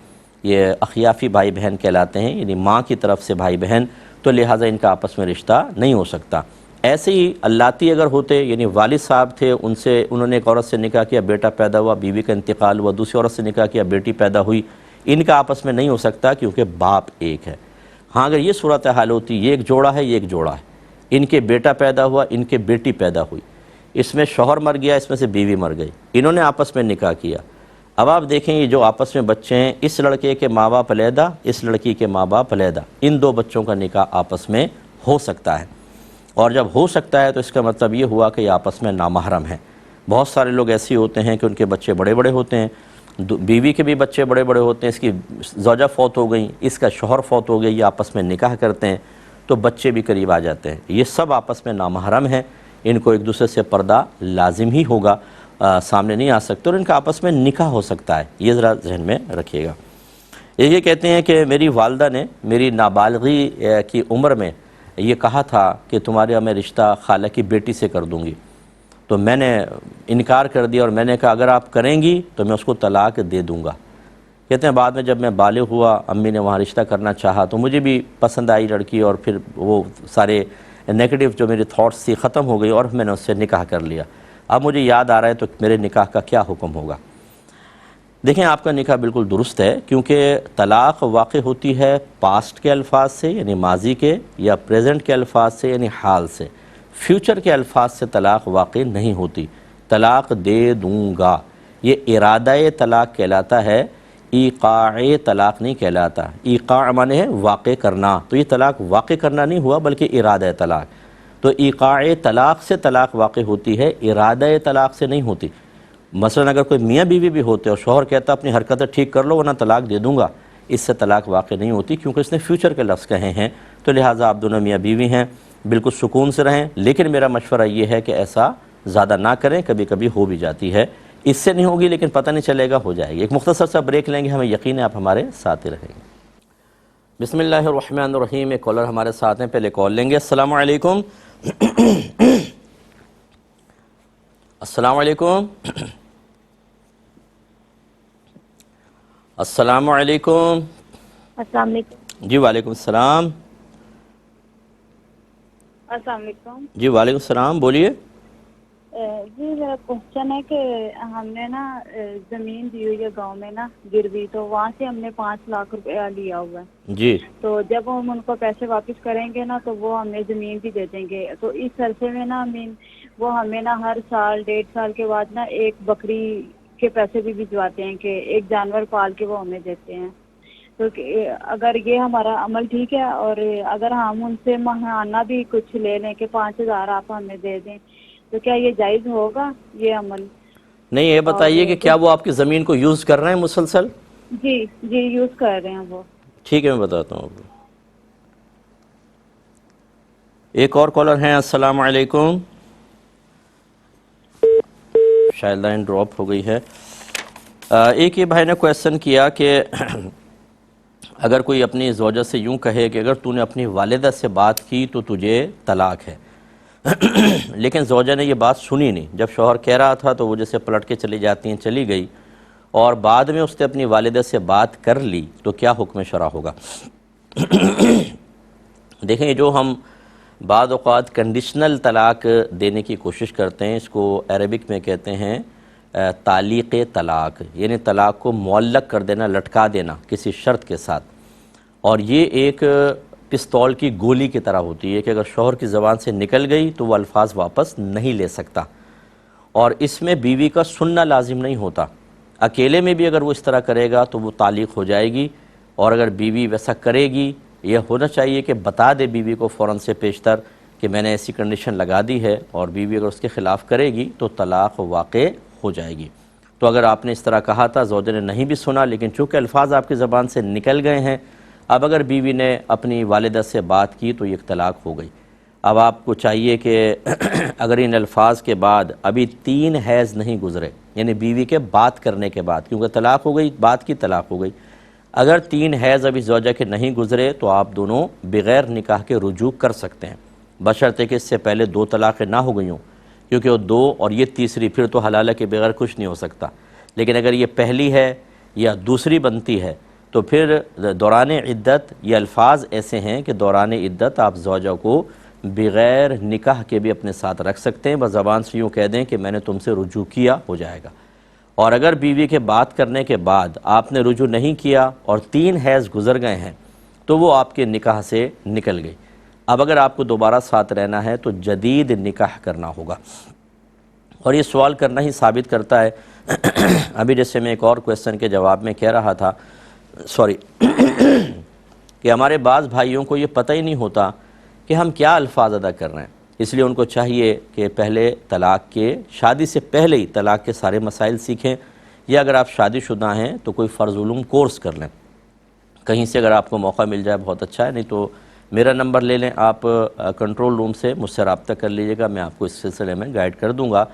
یہ اخیافی بھائی بہن کہلاتے ہیں، یعنی ماں کی طرف سے بھائی بہن، تو لہٰذا ان کا آپس میں رشتہ نہیں ہو سکتا۔ ایسے ہی اللاتی اگر ہوتے، یعنی والد صاحب تھے، انہوں نے ایک عورت سے نکاح کیا، بیٹا پیدا ہوا، بیوی کا انتقال ہوا، دوسری عورت سے نکاح کیا، بیٹی پیدا ہوئی، ان کا آپس میں نہیں ہو سکتا کیونکہ باپ ایک ہے۔ ہاں اگر یہ صورتحال ہوتی، یہ ایک جوڑا ہے، یہ ایک جوڑا ہے، ان کے بیٹا پیدا ہوا، ان کے بیٹی پیدا ہوئی، اس میں شوہر مر گیا، اس میں سے بیوی مر گئی، انہوں نے آپس میں نکاح کیا، اب آپ دیکھیں یہ جو آپس میں بچے ہیں، اس لڑکے کے ماں باپ علیحدہ، اس لڑکی کے ماں باپ علیحدہ، ان دو بچوں کا نکاح آپس میں ہو سکتا ہے، اور جب ہو سکتا ہے تو اس کا مطلب یہ ہوا کہ یہ آپس میں نامحرم ہیں۔ بہت سارے لوگ ایسے ہوتے ہیں کہ ان کے بچے بڑے بڑے ہوتے ہیں، بیوی کے بھی بچے بڑے بڑے ہوتے ہیں، اس کی زوجہ فوت ہو گئی، اس کا شوہر فوت ہو گئی، یہ آپس میں نکاح کرتے ہیں تو بچے بھی قریب آ جاتے ہیں، یہ سب آپس میں نامحرم ہیں، ان کو ایک دوسرے سے پردہ لازم ہی ہوگا، سامنے نہیں آ سکتے، اور ان کا آپس میں نکاح ہو سکتا ہے، یہ ذرا ذہن میں رکھیے گا۔ یہ کہتے ہیں کہ میری والدہ نے میری نابالغی کی عمر میں یہ کہا تھا کہ تمہارے میں رشتہ خالہ کی بیٹی سے کر دوں گی، تو میں نے انکار کر دیا اور میں نے کہا اگر آپ کریں گی تو میں اس کو طلاق دے دوں گا۔ کہتے ہیں بعد میں جب میں بالغ ہوا، امی نے وہاں رشتہ کرنا چاہا تو مجھے بھی پسند آئی لڑکی، اور پھر وہ سارے نیگیٹو جو میری تھاٹس تھی ختم ہو گئی اور میں نے اس سے نکاح کر لیا۔ اب مجھے یاد آ رہا ہے تو میرے نکاح کا کیا حکم ہوگا؟ دیکھیں آپ کا نکاح بالکل درست ہے، کیونکہ طلاق واقع ہوتی ہے پاسٹ کے الفاظ سے یعنی ماضی کے، یا پریزنٹ کے الفاظ سے یعنی حال سے۔ فیوچر کے الفاظ سے طلاق واقع نہیں ہوتی۔ طلاق دے دوں گا یہ ارادہ طلاق کہلاتا ہے، ایقاع طلاق نہیں کہلاتا۔ ایقاع معنی ہے واقع کرنا، تو یہ طلاق واقع کرنا نہیں ہوا بلکہ ارادہ طلاق۔ تو ایقاع طلاق سے طلاق واقع ہوتی ہے، ارادہ طلاق سے نہیں ہوتی۔ مثلا اگر کوئی میاں بیوی بھی ہوتے اور شوہر کہتا اپنی حرکتیں ٹھیک کر لو ورنہ طلاق دے دوں گا، اس سے طلاق واقع نہیں ہوتی، کیونکہ اس نے فیوچر کے لفظ کہے ہیں۔ تو لہٰذا آپ دونوں میاں بیوی ہیں، بالکل سکون سے رہیں، لیکن میرا مشورہ یہ ہے کہ ایسا زیادہ نہ کریں، کبھی کبھی ہو بھی جاتی ہے، اس سے نہیں ہوگی لیکن پتہ نہیں چلے گا، ہو جائے گی۔ ایک مختصر سا بریک لیں گے، ہمیں یقین ہے آپ ہمارے ساتھ ہی رہیں گے۔ بسم اللہ الرحمن الرحیم۔ ایک کالر ہمارے ساتھ ہیں، پہلے کال لیں گے۔ السلام علیکم۔ السلام علیکم۔ السلام علیکم۔ السلام علیکم۔ جی وعلیکم السلام۔ السلام علیکم۔ جی وعلیکم السلام، بولیے۔ جی میرا کوشچن ہے کہ ہم نے نا زمین دی ہوئی ہے گاؤں میں نا گروی، تو وہاں سے ہم نے 5 لاکھ روپیہ لیا ہوا ہے۔ جی تو جب ہم ان کو پیسے واپس کریں گے نا تو وہ ہمیں زمین بھی دے دیں گے۔ تو اس عرصے میں نا وہ ہمیں نا ہر سال 1.5 سال کے بعد نا ایک بکری کے پیسے بھی بھجواتے ہیں کہ ایک جانور پال کے وہ ہمیں دیتے ہیں۔ تو اگر یہ ہمارا عمل ٹھیک ہے، اور اگر ہم ان سے ماہانہ بھی کچھ لے لیں کہ 5,000 آپ ہمیں دے دیں، تو کیا یہ جائز ہوگا یہ عمل؟ نہیں، یہ بتائیے کہ کیا وہ آپ کی زمین کو یوز کر رہے ہیں مسلسل؟ جی جی یوز کر رہے ہیں وہ۔ ٹھیک ہے، میں بتاتا ہوں آپ کو۔ ایک اور کالر ہیں۔ السلام علیکم۔ شاید لائن ڈراپ ہو گئی ہے۔ ایک یہ بھائی نے کویسچن کیا کہ اگر کوئی اپنی زوجہ سے یوں کہے کہ اگر تو نے اپنی والدہ سے بات کی تو تجھے طلاق ہے، لیکن زوجہ نے یہ بات سنی نہیں، جب شوہر کہہ رہا تھا تو وہ جیسے پلٹ کے چلی جاتی ہیں، چلی گئی، اور بعد میں اس نے اپنی والدہ سے بات کر لی، تو کیا حکم شرع ہوگا؟ دیکھیں، جو ہم بعض اوقات کنڈیشنل طلاق دینے کی کوشش کرتے ہیں، اس کو عربک میں کہتے ہیں تعلیق طلاق، یعنی طلاق کو معلق کر دینا، لٹکا دینا کسی شرط کے ساتھ۔ اور یہ ایک پستول کی گولی کی طرح ہوتی ہے کہ اگر شوہر کی زبان سے نکل گئی تو وہ الفاظ واپس نہیں لے سکتا، اور اس میں بیوی کا سننا لازم نہیں ہوتا۔ اکیلے میں بھی اگر وہ اس طرح کرے گا تو وہ طلاق ہو جائے گی، اور اگر بیوی ویسا کرے گی، یہ ہونا چاہیے کہ بتا دے بیوی کو فوراً سے پیشتر کہ میں نے ایسی کنڈیشن لگا دی ہے، اور بیوی اگر اس کے خلاف کرے گی تو طلاق واقع ہو جائے گی۔ تو اگر آپ نے اس طرح کہا تھا، زوجہ نے نہیں بھی سنا، لیکن چونکہ الفاظ آپ کی زبان سے نکل گئے ہیں، اب اگر بیوی نے اپنی والدہ سے بات کی تو یہ طلاق ہو گئی۔ اب آپ کو چاہیے کہ اگر ان الفاظ کے بعد ابھی 3 حیض نہیں گزرے، یعنی بیوی کے بات کرنے کے بعد، کیونکہ طلاق ہو گئی، بات کی طلاق ہو گئی، اگر 3 حیض ابھی زوجہ کے نہیں گزرے تو آپ دونوں بغیر نکاح کے رجوع کر سکتے ہیں، بشرطے کہ اس سے پہلے 2 طلاقیں نہ ہو گئی ہوں، کیونکہ وہ 2 اور یہ تیسری پھر تو حلالہ کے بغیر کچھ نہیں ہو سکتا۔ لیکن اگر یہ پہلی ہے یا دوسری بنتی ہے تو پھر دوران عدت یہ الفاظ ایسے ہیں کہ دوران عدت آپ زوجہ کو بغیر نکاح کے بھی اپنے ساتھ رکھ سکتے ہیں، بس زبان سے یوں کہہ دیں کہ میں نے تم سے رجوع کیا، ہو جائے گا۔ اور اگر بیوی کے بات کرنے کے بعد آپ نے رجوع نہیں کیا اور 3 حیض گزر گئے ہیں تو وہ آپ کے نکاح سے نکل گئی۔ اب اگر آپ کو دوبارہ ساتھ رہنا ہے تو جدید نکاح کرنا ہوگا، اور یہ سوال کرنا ہی ثابت کرتا ہے ابھی جیسے میں ایک اور کویسچن کے جواب میں کہہ رہا تھا کہ ہمارے بعض بھائیوں کو یہ پتہ ہی نہیں ہوتا کہ ہم کیا الفاظ ادا کر رہے ہیں، اس لیے ان کو چاہیے کہ پہلے طلاق کے شادی سے پہلے ہی طلاق کے سارے مسائل سیکھیں، یا اگر آپ شادی شدہ ہیں تو کوئی فرض علوم کورس کر لیں، کہیں سے اگر آپ کو موقع مل جائے بہت اچھا ہے، نہیں تو میرا نمبر لے لیں، آپ کنٹرول روم سے مجھ سے رابطہ کر لیجئے گا، میں آپ کو اس سلسلے میں گائیڈ کر دوں گا۔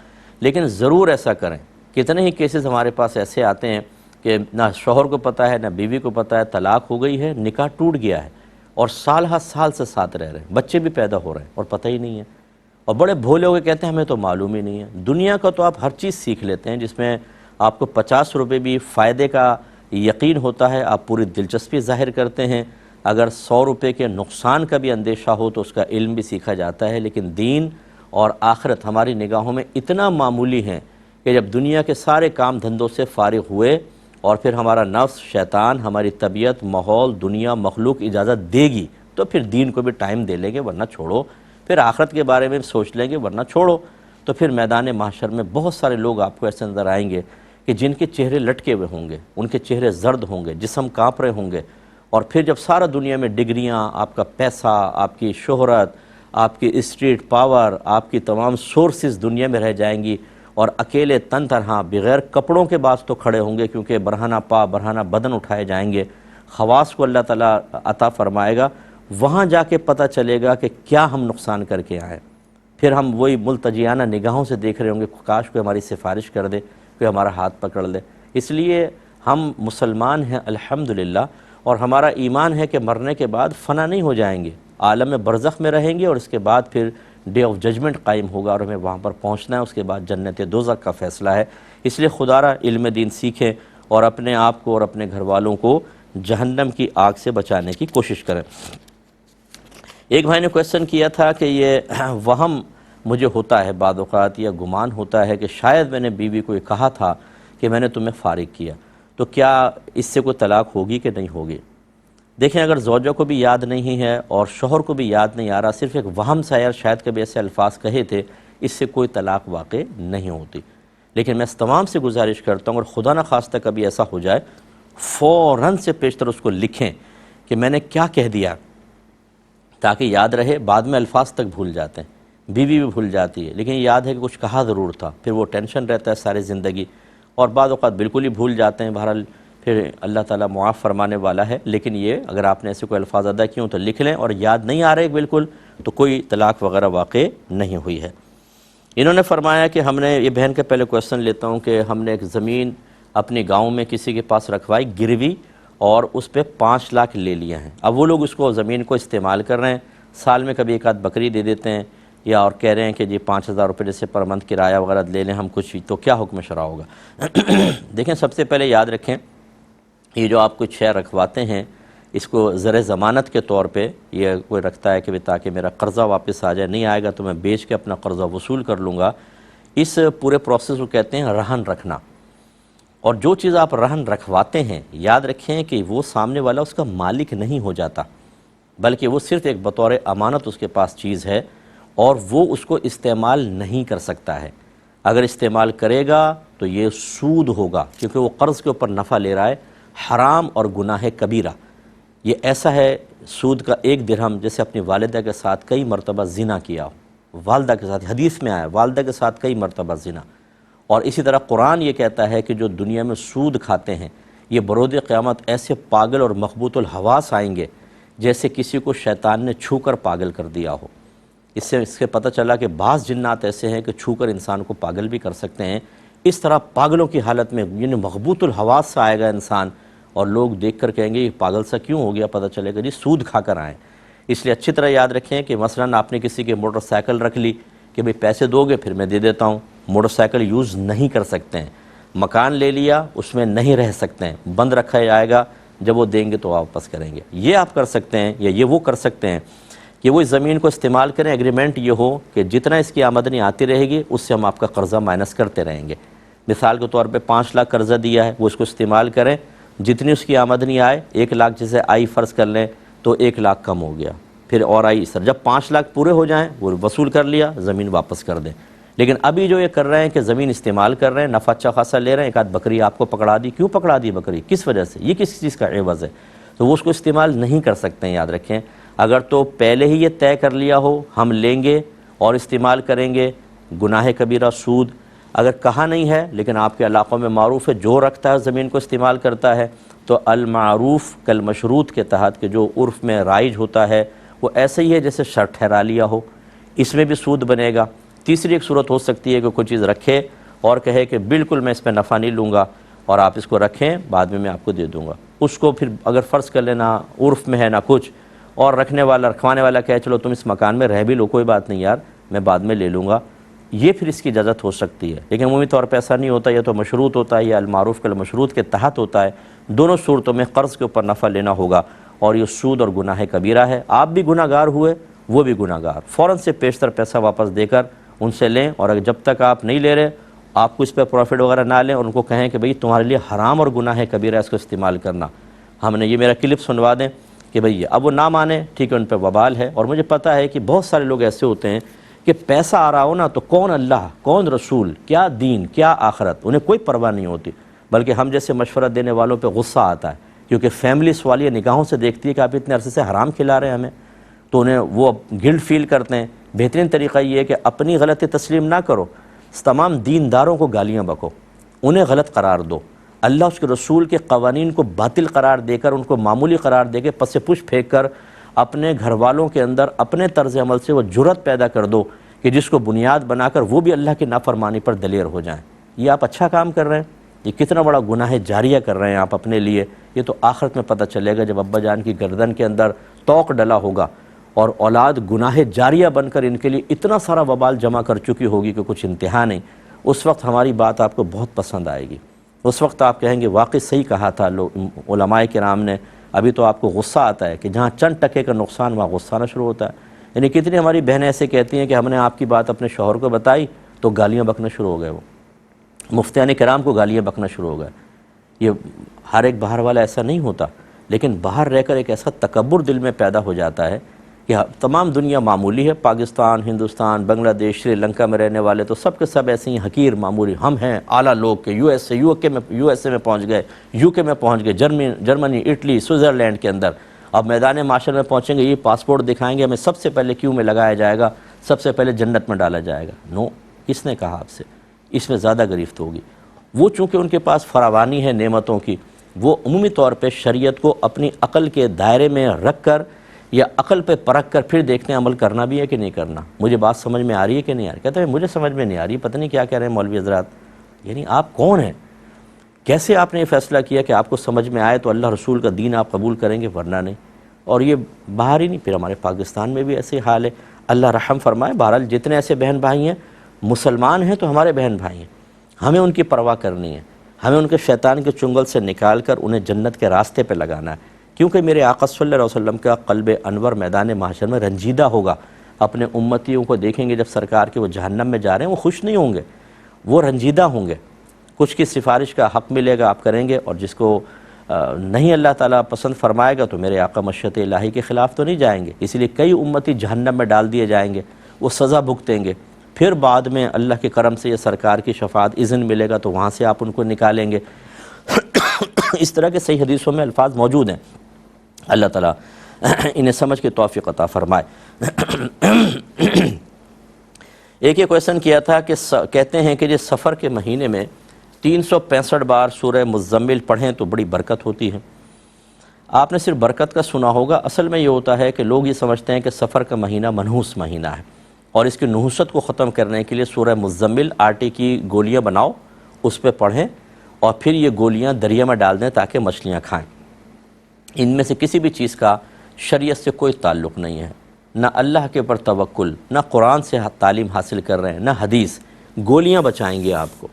لیکن ضرور ایسا کریں۔ کتنے ہی کیسز ہمارے پاس ایسے آتے ہیں کہ نہ شوہر کو پتہ ہے نہ بیوی کو پتہ ہے، طلاق ہو گئی ہے، نکاح ٹوٹ گیا ہے، اور سال ہر سال سے ساتھ رہ رہے ہیں، بچے بھی پیدا ہو رہے ہیں اور پتہ ہی نہیں ہے، اور بڑے بھولے ہو کے کہتے ہیں ہمیں تو معلوم ہی نہیں ہے۔ دنیا کا تو آپ ہر چیز سیکھ لیتے ہیں، جس میں آپ کو 50 روپے بھی فائدے کا یقین ہوتا ہے، آپ پوری دلچسپی ظاہر کرتے ہیں۔ اگر 100 روپے کے نقصان کا بھی اندیشہ ہو تو اس کا علم بھی سیکھا جاتا ہے، لیکن دین اور آخرت ہماری نگاہوں میں اتنا معمولی ہیں کہ جب دنیا کے سارے کام دھندوں سے فارغ ہوئے اور پھر ہمارا نفس، شیطان، ہماری طبیعت، ماحول، دنیا، مخلوق اجازت دے گی تو پھر دین کو بھی ٹائم دے لیں گے، ورنہ چھوڑو، پھر آخرت کے بارے میں سوچ لیں گے، ورنہ چھوڑو۔ تو پھر میدان محشر میں بہت سارے لوگ آپ کو ایسے نظر آئیں گے کہ جن کے چہرے لٹکے ہوئے ہوں گے، ان کے چہرے زرد ہوں گے، جسم کانپ رہے ہوں گے، اور پھر جب سارا دنیا میں ڈگریاں، آپ کا پیسہ، آپ کی شہرت، آپ کی اسٹریٹ پاور، آپ کی تمام سورسز دنیا میں رہ جائیں گی، اور اکیلے تن تنہا بغیر کپڑوں کے بعض تو کھڑے ہوں گے، کیونکہ برہنہ پا برہنہ بدن اٹھائے جائیں گے، خواص کو اللہ تعالیٰ عطا فرمائے گا، وہاں جا کے پتہ چلے گا کہ کیا ہم نقصان کر کے آئے۔ پھر ہم وہی ملتجیانہ نگاہوں سے دیکھ رہے ہوں گے، کاش کوئی ہماری سفارش کر دے، کوئی ہمارا ہاتھ پکڑ لے۔ اس لیے ہم مسلمان ہیں الحمدللہ، اور ہمارا ایمان ہے کہ مرنے کے بعد فنا نہیں ہو جائیں گے، عالم برزخ میں رہیں گے، اور اس کے بعد پھر ڈے آف ججمنٹ قائم ہوگا اور ہمیں وہاں پر پہنچنا ہے، اس کے بعد جنت دوزخ کا فیصلہ ہے۔ اس لیے خدا را علم دین سیکھیں اور اپنے آپ کو اور اپنے گھر والوں کو جہنم کی آگ سے بچانے کی کوشش کریں۔ ایک بھائی نے کویسچن کیا تھا کہ یہ وہم مجھے ہوتا ہے بعض اوقات، یا گمان ہوتا ہے کہ شاید میں نے بیوی کو یہ کہا تھا کہ میں نے تمہیں فارغ کیا، تو کیا اس سے کوئی طلاق ہوگی کہ نہیں ہوگی؟ دیکھیں، اگر زوجہ کو بھی یاد نہیں ہے اور شوہر کو بھی یاد نہیں آ رہا، صرف ایک وہم سا ہے، شاید کبھی ایسے الفاظ کہے تھے، اس سے کوئی طلاق واقع نہیں ہوتی۔ لیکن میں اس تمام سے گزارش کرتا ہوں، اور خدا نہ خواستہ کبھی ایسا ہو جائے، فوراً سے پیشتر اس کو لکھیں کہ میں نے کیا کہہ دیا، تاکہ یاد رہے۔ بعد میں الفاظ تک بھول جاتے ہیں، بیوی بھی بھول جاتی ہے، لیکن یاد ہے کہ کچھ کہا ضرور تھا، پھر وہ ٹینشن رہتا ہے ساری زندگی، اور بعض اوقات بالکل ہی بھول جاتے ہیں۔ بہرحال پھر اللہ تعالیٰ معاف فرمانے والا ہے، لیکن یہ اگر آپ نے ایسے کوئی الفاظ ادا کیے ہوں تو لکھ لیں، اور یاد نہیں آ رہے بالکل تو کوئی طلاق وغیرہ واقع نہیں ہوئی ہے۔ انہوں نے فرمایا کہ ہم نے، یہ بہن کے پہلے کویسچن لیتا ہوں، کہ ہم نے ایک زمین اپنی گاؤں میں کسی کے پاس رکھوائی گروی، اور اس پہ 5 لاکھ لے لیا ہیں۔ اب وہ لوگ اس کو زمین کو استعمال کر رہے ہیں، سال میں کبھی ایک آدھ بکری دے دیتے ہیں، یا اور کہہ رہے ہیں کہ جی 5000 روپے جیسے پر منتھ کرایہ وغیرہ لے لیں ہم کچھ، تو کیا حکم شرع ہوگا؟ دیکھیں، سب سے پہلے یاد رکھیں، یہ جو آپ کچھ شے رکھواتے ہیں، اس کو زر ضمانت کے طور پہ یہ کوئی رکھتا ہے کہ تاکہ میرا قرضہ واپس آ جائے، نہیں آئے گا تو میں بیچ کے اپنا قرضہ وصول کر لوں گا، اس پورے پروسیس کو کہتے ہیں رہن رکھنا۔ اور جو چیز آپ رہن رکھواتے ہیں، یاد رکھیں کہ وہ سامنے والا اس کا مالک نہیں ہو جاتا، بلکہ وہ صرف ایک بطور امانت اس کے پاس چیز ہے، اور وہ اس کو استعمال نہیں کر سکتا ہے۔ اگر استعمال کرے گا تو یہ سود ہوگا، کیونکہ وہ قرض کے اوپر نفع لے رہا ہے، حرام اور گناہ کبیرہ۔ یہ ایسا ہے سود کا 1 درہم جیسے اپنی والدہ کے ساتھ کئی مرتبہ زنا کیا ہو، والدہ کے ساتھ، حدیث میں آیا والدہ کے ساتھ کئی مرتبہ زنا۔ اور اسی طرح قرآن یہ کہتا ہے کہ جو دنیا میں سود کھاتے ہیں، یہ برود قیامت ایسے پاگل اور مخبوط الحواس آئیں گے جیسے کسی کو شیطان نے چھو کر پاگل کر دیا ہو۔ اس سے پتہ چلا کہ بعض جنات ایسے ہیں کہ چھو کر انسان کو پاگل بھی کر سکتے ہیں۔ اس طرح پاگلوں کی حالت میں، یعنی مخبوط الحواس سے آئے گا انسان، اور لوگ دیکھ کر کہیں گے یہ پاگل سا کیوں ہو گیا، پتہ چلے گا جی سود کھا کر آئیں۔ اس لیے اچھی طرح یاد رکھیں کہ مثلاً آپ نے کسی کے موٹر سائیکل رکھ لی کہ بھئی پیسے دو گے پھر میں دے دیتا ہوں، موٹر سائیکل یوز نہیں کر سکتے ہیں۔ مکان لے لیا، اس میں نہیں رہ سکتے ہیں، بند رکھا جائے گا، جب وہ دیں گے تو واپس کریں گے۔ یہ آپ کر سکتے ہیں، یا یہ وہ کر سکتے ہیں کہ وہ اس زمین کو استعمال کریں، ایگریمنٹ یہ ہو کہ جتنا اس کی آمدنی آتی رہے گی اس سے ہم آپ کا قرضہ مائنس کرتے رہیں گے۔ مثال کے طور پہ 5 لاکھ قرضہ دیا ہے، وہ اس کو استعمال کریں، جتنی اس کی آمدنی آئے، 1 لاکھ جیسے آئی فرض کر لیں تو 1 لاکھ کم ہو گیا، پھر اور آئی سر، جب 5 لاکھ پورے ہو جائیں وہ وصول کر لیا، زمین واپس کر دیں۔ لیکن ابھی جو یہ کر رہے ہیں کہ زمین استعمال کر رہے ہیں، نفع اچھا خاصا لے رہے ہیں، ایک آدھ بکری آپ کو پکڑا دی، کیوں پکڑا دی بکری، کس وجہ سے، یہ کس چیز کا عوض ہے، تو وہ اس کو استعمال نہیں کر سکتے ہیں۔ یاد رکھیں، اگر تو پہلے ہی یہ طے کر لیا ہو ہم لیں گے اور استعمال کریں گے، گناہ کبیرہ سود۔ اگر کہا نہیں ہے لیکن آپ کے علاقوں میں معروف ہے، جو رکھتا ہے زمین کو استعمال کرتا ہے، تو المعروف کالمشروط کے تحت کہ جو عرف میں رائج ہوتا ہے وہ ایسے ہی ہے جیسے شرط ٹھہرا لیا ہو، اس میں بھی سود بنے گا۔ تیسری ایک صورت ہو سکتی ہے کہ کوئی چیز رکھے اور کہے کہ بالکل میں اس پہ نفع نہیں لوں گا، اور آپ اس کو رکھیں، بعد میں آپ کو دے دوں گا۔ اس کو پھر اگر فرض کر لینا عرف میں ہے نہ کچھ، اور رکھوانے والا کہے چلو تم اس مکان میں رہ بھی لو، کوئی بات نہیں یار میں بعد میں لے لوں گا، یہ پھر اس کی اجازت ہو سکتی ہے۔ لیکن عمومی طور پہ ایسا نہیں ہوتا، یا تو مشروط ہوتا ہے یا المعروف کے مشروط کے تحت ہوتا ہے۔ دونوں صورتوں میں قرض کے اوپر نفع لینا ہوگا، اور یہ سود اور گناہ کبیرہ ہے۔ آپ بھی گناہ گار ہوئے، وہ بھی گناہ گار، فوراً سے پیشتر پیسہ واپس دے کر ان سے لیں، اور اگر جب تک آپ نہیں لے رہے آپ کو اس پہ پروفٹ وغیرہ نہ لیں، اور ان کو کہیں کہ بھئی تمہارے لیے حرام اور گناہ کبیرہ اس کو استعمال کرنا۔ ہم نے یہ میرا کلپ سنوا دیں کہ بھئی اب وہ نہ مانیں، ٹھیک ہے، ان پہ وبال ہے۔ اور مجھے پتہ ہے کہ بہت سارے لوگ ایسے ہوتے ہیں کہ پیسہ آ رہا ہو نا تو کون اللہ، کون رسول، کیا دین، کیا آخرت، انہیں کوئی پرواہ نہیں ہوتی، بلکہ ہم جیسے مشورہ دینے والوں پہ غصہ آتا ہے، کیونکہ فیملی سوالیہ نگاہوں سے دیکھتی ہے کہ آپ اتنے عرصے سے حرام کھلا رہے ہیں ہمیں، تو انہیں وہ گلٹ فیل کرتے ہیں۔ بہترین طریقہ یہ ہے کہ اپنی غلطی تسلیم نہ کرو، تمام دینداروں کو گالیاں بکو، انہیں غلط قرار دو، اللہ اس کے رسول کے قوانین کو باطل قرار دے کر، ان کو معمولی قرار دے کے پس پش پھینک کر اپنے گھر والوں کے اندر اپنے طرز عمل سے وہ جرأت پیدا کر دو کہ جس کو بنیاد بنا کر وہ بھی اللہ کی نافرمانی پر دلیر ہو جائیں۔ یہ آپ اچھا کام کر رہے ہیں، یہ کتنا بڑا گناہ جاریہ کر رہے ہیں آپ اپنے لیے، یہ تو آخرت میں پتہ چلے گا جب ابا جان کی گردن کے اندر توق ڈلا ہوگا اور اولاد گناہ جاریہ بن کر ان کے لیے اتنا سارا وبال جمع کر چکی ہوگی کہ کچھ انتہا نہیں۔ اس وقت ہماری بات آپ کو بہت پسند آئے گی، اس وقت آپ کہیں گے واقعی صحیح کہا تھا علماء کرام نے۔ ابھی تو آپ کو غصہ آتا ہے کہ جہاں چند ٹکے کا نقصان وہاں غصہ آنا شروع ہوتا ہے۔ یعنی کتنی ہماری بہنیں ایسے کہتی ہیں کہ ہم نے آپ کی بات اپنے شوہر کو بتائی تو گالیاں بکنا شروع ہو گئے، وہ مفتیان کرام کو گالیاں بکنا شروع ہو گئے۔ یہ ہر ایک باہر والا ایسا نہیں ہوتا، لیکن باہر رہ کر ایک ایسا تکبر دل میں پیدا ہو جاتا ہے کہ تمام دنیا معمولی ہے، پاکستان، ہندوستان، بنگلہ دیش، سری لنکا میں رہنے والے تو سب کے سب ایسے ہی حقیر معمولی، ہم ہیں اعلیٰ لوگ کہ یو ایس اے میں پہنچ گئے، یو کے میں پہنچ گئے، جرمنی، اٹلی، سوئٹزرلینڈ کے اندر، اب میدان معاشر میں پہنچیں گے، یہ پاسپورٹ دکھائیں گے، ہمیں سب سے پہلے کیوں میں لگایا جائے گا، سب سے پہلے جنت میں ڈالا جائے گا۔ نو، کس نے کہا آپ سے؟ اس میں زیادہ گرفت ہوگی۔ وہ چونکہ ان کے پاس فراوانی ہے نعمتوں کی، وہ عمومی طور پہ شریعت کو اپنی عقل کے دائرے میں رکھ کر یا عقل پہ پرکھ کر پھر دیکھتے ہیں عمل کرنا بھی ہے کہ نہیں کرنا۔ مجھے بات سمجھ میں آ رہی ہے کہ نہیں آ رہی؟ کہتے ہیں مجھے سمجھ میں نہیں آ رہی، پتہ نہیں کیا کہہ رہے ہیں مولوی حضرات۔ یعنی آپ کون ہیں؟ کیسے آپ نے یہ فیصلہ کیا کہ آپ کو سمجھ میں آئے تو اللہ رسول کا دین آپ قبول کریں گے، ورنہ نہیں؟ اور یہ باہر ہی نہیں، پھر ہمارے پاکستان میں بھی ایسے حال ہے، اللہ رحم فرمائے۔ بہرحال جتنے ایسے بہن بھائی ہیں مسلمان ہیں تو ہمارے بہن بھائی ہیں، ہمیں ان کی پرواہ کرنی ہے، ہمیں ان کے شیطان کے چنگل سے نکال کر انہیں جنت کے راستے پہ لگانا ہے، کیونکہ میرے آقا صلی اللہ علیہ وسلم کا قلب انور میدان محشر میں رنجیدہ ہوگا۔ اپنے امتیوں کو دیکھیں گے جب سرکار کے وہ جہنم میں جا رہے ہیں، وہ خوش نہیں ہوں گے، وہ رنجیدہ ہوں گے۔ کچھ کی سفارش کا حق ملے گا آپ کریں گے، اور جس کو نہیں اللہ تعالیٰ پسند فرمائے گا تو میرے آقا مشیت الہی کے خلاف تو نہیں جائیں گے، اس لیے کئی امتی جہنم میں ڈال دیے جائیں گے، وہ سزا بھگتیں گے، پھر بعد میں اللہ کے کرم سے یہ سرکار کی شفاعت اذن ملے گا تو وہاں سے آپ ان کو نکالیں گے۔ اس طرح کے صحیح حدیثوں میں الفاظ موجود ہیں، اللہ تعالیٰ انہیں سمجھ کے توفیق عطا فرمائے۔ ایک یہ کویشچن کیا تھا کہ کہتے ہیں کہ جس سفر کے مہینے میں 365 بار سورہ مزمل پڑھیں تو بڑی برکت ہوتی ہے۔ آپ نے صرف برکت کا سنا ہوگا، اصل میں یہ ہوتا ہے کہ لوگ یہ سمجھتے ہیں کہ سفر کا مہینہ منحوس مہینہ ہے، اور اس کی نحوست کو ختم کرنے کے لیے سورہ مزمل آٹے کی گولیاں بناؤ، اس پہ پڑھیں، اور پھر یہ گولیاں دریا میں ڈال دیں تاکہ مچھلیاں کھائیں۔ ان میں سے کسی بھی چیز کا شریعت سے کوئی تعلق نہیں ہے، نہ اللہ کے اوپر توکل، نہ قرآن سے تعلیم حاصل کر رہے ہیں، نہ حدیث۔ گولیاں بچائیں گے آپ کو،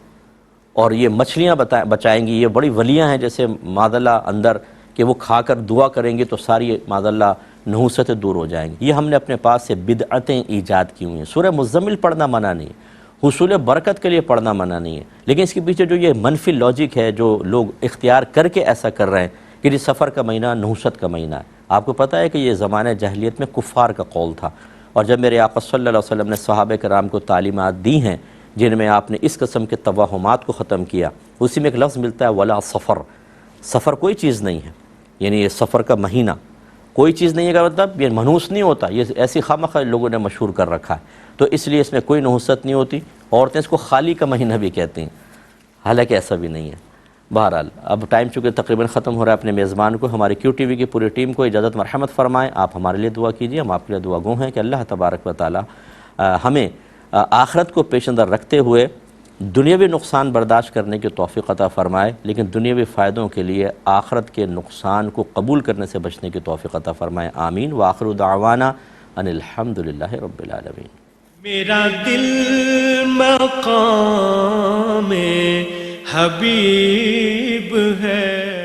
اور یہ مچھلیاں بچائیں گی۔ یہ بڑی ولیاں ہیں جیسے معاذ اللہ اندر کہ وہ کھا کر دعا کریں گے تو ساری معاذ اللہ نحوستیں دور ہو جائیں گی۔ یہ ہم نے اپنے پاس سے بدعتیں ایجاد کی ہوئی ہیں۔ سورہ مزمل پڑھنا منع نہیں ہے، حصول برکت کے لیے پڑھنا منع نہیں ہے، لیکن اس کے پیچھے جو یہ منفی لاجک ہے جو لوگ اختیار کر کے ایسا کر رہے ہیں کہ یہ سفر کا مہینہ نحوست کا مہینہ ہے۔ آپ کو پتہ ہے کہ یہ زمانہ جاہلیت میں کفار کا قول تھا، اور جب میرے آقا صلی اللہ علیہ وسلم نے صحابہ کرام کو تعلیمات دی ہیں جن میں آپ نے اس قسم کے توہمات کو ختم کیا، اسی میں ایک لفظ ملتا ہے ولا سفر۔ سفر کوئی چیز نہیں ہے، یعنی یہ سفر کا مہینہ کوئی چیز نہیں ہے کا مطلب یہ منحوس نہیں ہوتا، یہ ایسی خامخواہ لوگوں نے مشہور کر رکھا ہے، تو اس لیے اس میں کوئی نحوست نہیں ہوتی۔ عورتیں اس کو خالی کا مہینہ بھی کہتی ہیں، حالانکہ ایسا بھی نہیں ہے۔ بہرحال اب ٹائم چونکہ تقریباً ختم ہو رہا ہے، اپنے میزبان کو، ہماری کیو ٹی وی کی پوری ٹیم کو اجازت مرحمت فرمائیں۔ آپ ہمارے لیے دعا کیجیے، ہم آپ کے لیے دعا گو ہیں کہ اللہ تبارک و تعالی ہمیں آخرت کو پیش نظر رکھتے ہوئے دنیاوی نقصان برداشت کرنے کی توفیق عطا فرمائے، لیکن دنیاوی فائدوں کے لیے آخرت کے نقصان کو قبول کرنے سے بچنے کی توفیق عطا فرمائے، آمین۔ وآخر دعوانا ان الحمدللہ رب العالمین۔ میرا دل مقام حبیب ہے۔